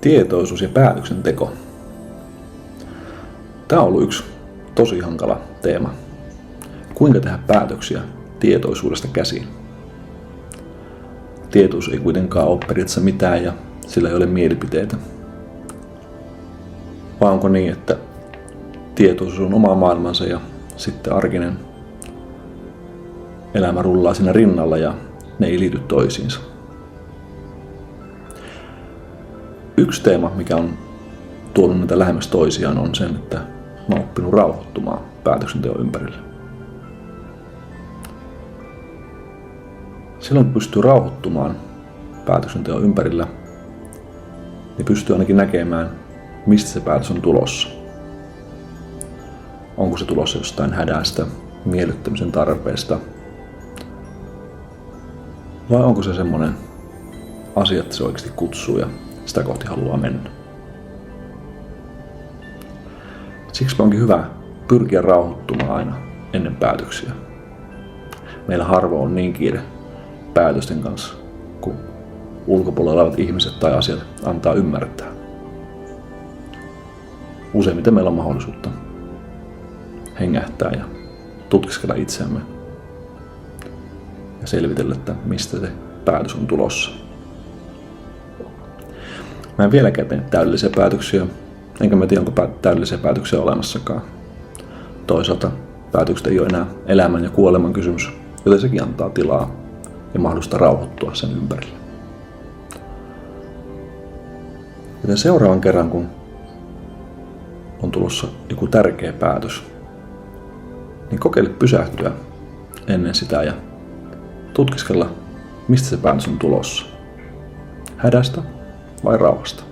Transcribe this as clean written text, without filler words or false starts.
Tietoisuus ja päätöksenteko. Tämä on ollut yksi tosi hankala teema. Kuinka tehdä päätöksiä tietoisuudesta käsin? Tietoisuus ei kuitenkaan ole periaatteessa mitään ja sillä ei ole mielipiteitä. Vai onko niin, että tietoisuus on oma maailmansa ja sitten arkinen elämä rullaa siinä rinnalla ja ne ei liity toisiinsa? Yksi teema, mikä on tuonut näitä lähemmäs toisiaan, on sen, että mä oon oppinut rauhoittumaan päätöksenteon ympärillä. Silloin kun pystyy rauhoittumaan päätöksenteon ympärillä, niin pystyy ainakin näkemään, mistä se päätös on tulossa. Onko se tulossa jostain hädästä, miellyttämisen tarpeesta, vai onko se semmoinen asia, että se oikeasti kutsuu ja sitä kohti haluaa mennä. Siksi onkin hyvä pyrkiä rauhoittumaan aina ennen päätöksiä. Meillä harvoin on niin kiire päätösten kanssa, kun ulkopuolella olevat ihmiset tai asiat antaa ymmärtää. Useimmiten meillä on mahdollisuutta hengähtää ja tutkiskella itseämme ja selvitellä, että mistä se päätös on tulossa. Mä en vieläkään tee täydellisiä päätöksiä, enkä mä tiedä, onko täydellisiä päätöksiä olemassakaan. Toisaalta päätökset ei ole enää elämän ja kuoleman kysymys, joten sekin antaa tilaa ja mahdollista rauhoittua sen ympärille. Joten seuraavan kerran, kun on tulossa joku tärkeä päätös, niin kokeile pysähtyä ennen sitä ja tutkiskella, mistä se päätös on tulossa. Hädästä vai rauhasta?